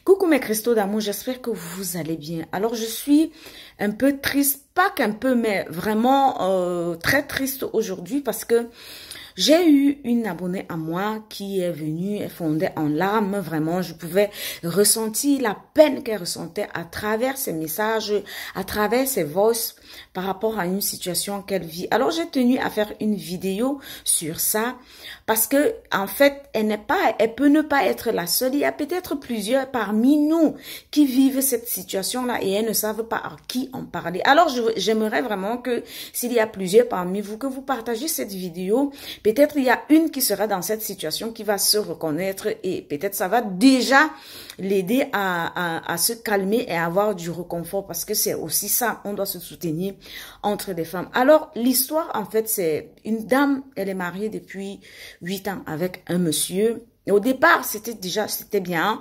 Coucou mes cristaux d'amour, j'espère que vous allez bien. Alors je suis un peu triste, pas qu'un peu, mais vraiment très triste aujourd'hui parce que j'ai eu une abonnée à moi qui est venue, elle fondait en larmes, vraiment, je pouvais ressentir la peine qu'elle ressentait à travers ses messages, à travers ses voices par rapport à une situation qu'elle vit. Alors j'ai tenu à faire une vidéo sur ça parce que en fait, elle peut ne pas être la seule. Il y a peut-être plusieurs parmi nous qui vivent cette situation-là et elles ne savent pas à qui en parler. Alors j'aimerais vraiment que s'il y a plusieurs parmi vous, que vous partagez cette vidéo. Peut-être il y a une qui sera dans cette situation qui va se reconnaître et peut-être ça va déjà l'aider à se calmer et à avoir du réconfort parce que c'est aussi ça, on doit se soutenir entre des femmes. Alors l'histoire en fait c'est une dame, elle est mariée depuis 8 ans avec un monsieur. Et au départ c'était bien.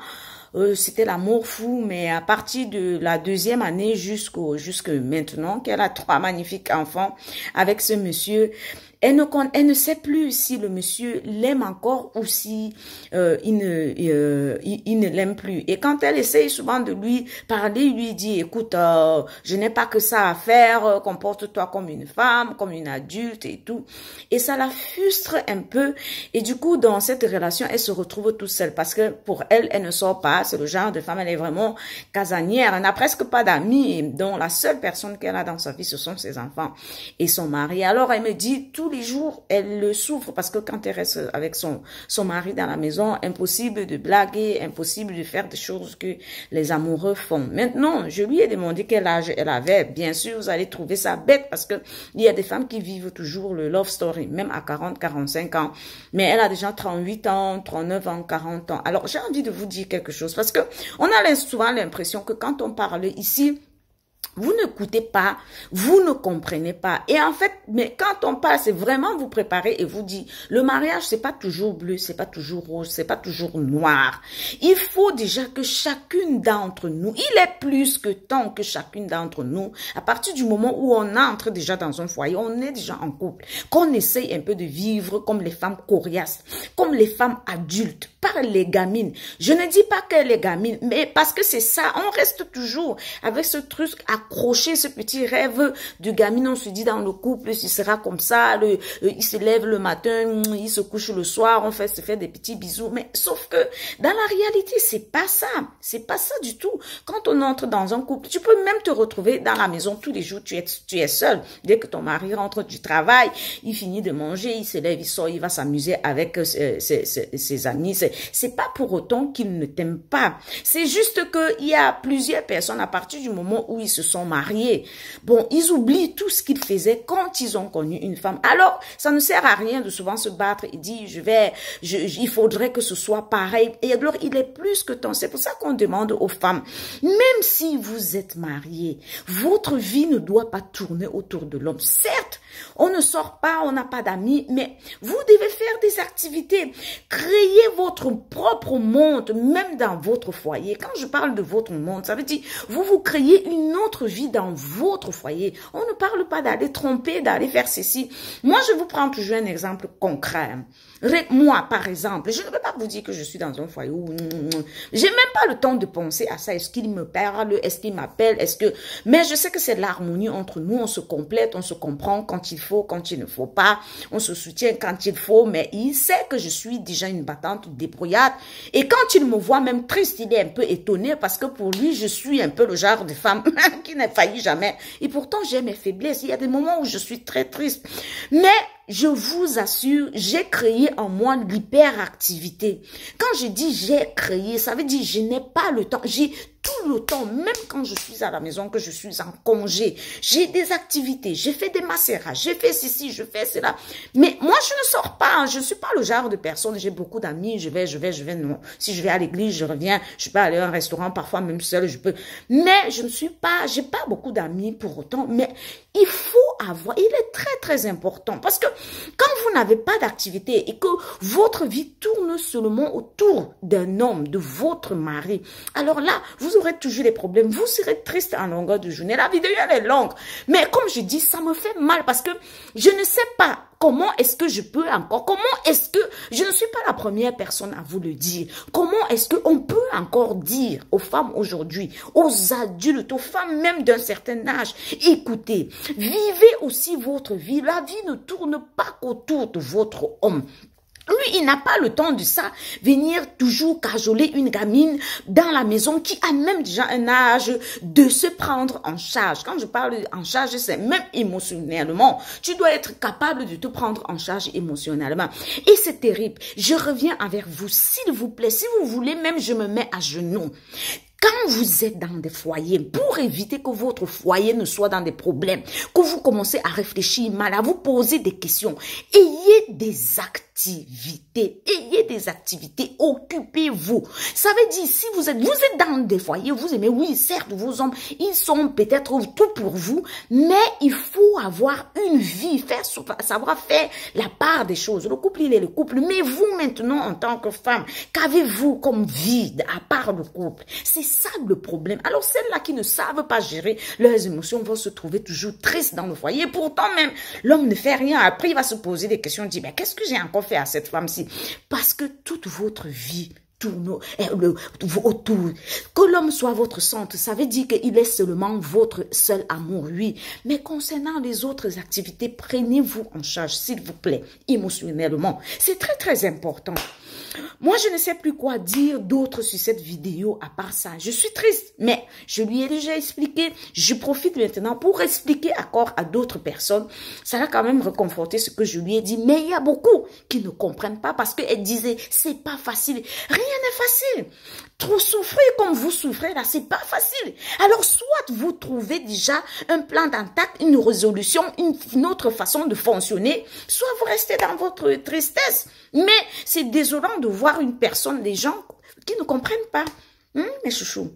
C'était l'amour fou, mais à partir de la deuxième année jusque maintenant, qu'elle a 3 magnifiques enfants avec ce monsieur, elle ne sait plus si le monsieur l'aime encore ou si il ne l'aime plus. Et quand elle essaye souvent de lui parler, il lui dit, écoute, je n'ai pas que ça à faire, comporte-toi comme une femme, comme une adulte et tout. Et ça la frustre un peu. Et du coup, dans cette relation, elle se retrouve toute seule parce que pour elle, elle ne sort pas. C'est le genre de femme, elle est vraiment casanière. Elle n'a presque pas d'amis, dont la seule personne qu'elle a dans sa vie, ce sont ses enfants et son mari. Alors, elle me dit, tous les jours, elle le souffre parce que quand elle reste avec son mari dans la maison, impossible de blaguer, impossible de faire des choses que les amoureux font. Maintenant, je lui ai demandé quel âge elle avait. Bien sûr, vous allez trouver ça bête parce que il y a des femmes qui vivent toujours le love story, même à 40, 45 ans. Mais elle a déjà 38 ans, 39 ans, 40 ans. Alors, j'ai envie de vous dire quelque chose parce que on a souvent l'impression que quand on parle ici, vous n'écoutez pas, vous ne comprenez pas. Et en fait, mais quand on parle, c'est vraiment vous préparer et vous dire, le mariage, c'est pas toujours bleu, c'est pas toujours rouge, c'est pas toujours noir. Il faut déjà que chacune d'entre nous, il est plus que temps que chacune d'entre nous, à partir du moment où on entre déjà dans un foyer, on est déjà en couple, qu'on essaye un peu de vivre comme les femmes coriaces, comme les femmes adultes, par les gamines. Je ne dis pas que les gamines, mais parce que c'est ça, on reste toujours avec ce truc accroché, ce petit rêve du gamine. On se dit dans le couple, il sera comme ça, il se lève le matin, il se couche le soir, se fait des petits bisous. Mais sauf que dans la réalité, c'est pas ça du tout. Quand on entre dans un couple, tu peux même te retrouver dans la maison tous les jours, tu es seul. Dès que ton mari rentre du travail, il finit de manger, il se lève, il sort, il va s'amuser avec ses amis. C'est pas pour autant qu'il ne t'aime pas. C'est juste qu'il y a plusieurs personnes à partir du moment où ils se sont mariés. Bon, ils oublient tout ce qu'ils faisaient quand ils ont connu une femme. Alors, ça ne sert à rien de souvent se battre et dire, il faudrait que ce soit pareil. Et alors, il est plus que temps. C'est pour ça qu'on demande aux femmes, même si vous êtes mariés, votre vie ne doit pas tourner autour de l'homme. Certes, on ne sort pas, on n'a pas d'amis, mais vous devez faire des activités. Créez votre propre monde, même dans votre foyer. Quand je parle de votre monde, ça veut dire, vous créez une autre vie dans votre foyer. On ne parle pas d'aller tromper, d'aller faire ceci. Moi, je vous prends toujours un exemple concret. Moi, par exemple, je ne peux pas vous dire que je suis dans un foyer où j'ai même pas le temps de penser à ça. Est-ce qu'il me parle? Est-ce qu'il m'appelle? Mais je sais que c'est l'harmonie entre nous. On se complète, on se comprend quand il faut, quand il ne faut pas. On se soutient quand il faut, mais il sait que je suis déjà une battante débrouillarde. Et quand il me voit même triste, il est un peu étonné parce que pour lui, je suis un peu le genre de femme qui n'a failli jamais. Et pourtant, j'ai mes faiblesses. Il y a des moments où je suis très triste. Mais je vous assure, j'ai créé en moi l'hyperactivité. Quand je dis j'ai créé, ça veut dire je n'ai pas le temps. J'ai tout le temps, même quand je suis à la maison, que je suis en congé. J'ai des activités, j'ai fait des macérages, j'ai fait ceci, je fais cela. Mais moi, je ne sors pas. Je ne suis pas le genre de personne. J'ai beaucoup d'amis, je vais, non. Si je vais à l'église, je reviens. Je peux aller à un restaurant, parfois même seul, je peux. Mais je ne suis pas, j'ai pas beaucoup d'amis pour autant. Mais il faut avoir, il est très, très important. Parce que quand vous n'avez pas d'activité et que votre vie tourne seulement autour d'un homme, de votre mari, alors là, vous vous aurez toujours des problèmes, vous serez triste en longueur de journée. La vidéo, elle est longue. Mais comme je dis, ça me fait mal parce que je ne sais pas comment est-ce que je peux encore, comment est-ce que, je ne suis pas la première personne à vous le dire, comment est-ce qu'on peut encore dire aux femmes aujourd'hui, aux adultes, aux femmes même d'un certain âge, écoutez, vivez aussi votre vie, la vie ne tourne pas qu'autour de votre homme. Lui, il n'a pas le temps de ça, venir toujours cajoler une gamine dans la maison qui a même déjà un âge de se prendre en charge. Quand je parle en charge, c'est même émotionnellement. Tu dois être capable de te prendre en charge émotionnellement. Et c'est terrible. Je reviens avec vous, s'il vous plaît. Si vous voulez, même je me mets à genoux. Quand vous êtes dans des foyers, pour éviter que votre foyer ne soit dans des problèmes, que vous commencez à réfléchir mal, à vous poser des questions, ayez des activités, occupez-vous. Ça veut dire, si vous êtes dans des foyers, vous aimez, oui, certes, vos hommes, ils sont peut-être tout pour vous, mais il faut avoir une vie, savoir faire la part des choses. Le couple, il est le couple, mais vous maintenant, en tant que femme, qu'avez-vous comme vie à part le couple? C'est ça le problème. Alors celles-là qui ne savent pas gérer leurs émotions vont se trouver toujours tristes dans le foyer. Pourtant même, l'homme ne fait rien. Après, il va se poser des questions, dit, mais qu'est-ce que j'ai encore fait à cette femme-ci? Parce que toute votre vie tourne autour. Que l'homme soit votre centre, ça veut dire qu'il est seulement votre seul amour, oui. Mais concernant les autres activités, prenez-vous en charge, s'il vous plaît, émotionnellement. C'est très, très important. Moi, je ne sais plus quoi dire d'autre sur cette vidéo à part ça. Je suis triste, mais je lui ai déjà expliqué. Je profite maintenant pour expliquer encore à d'autres personnes. Ça va quand même réconforter ce que je lui ai dit. Mais il y a beaucoup qui ne comprennent pas parce qu'elle disait, c'est pas facile. Rien n'est facile. Trop souffrir comme vous souffrez là, c'est pas facile. Alors, soit vous trouvez déjà un plan d'attaque, une résolution, une autre façon de fonctionner, soit vous restez dans votre tristesse. Mais c'est désolant de voir une personne, des gens qui ne comprennent pas. Mes chouchous.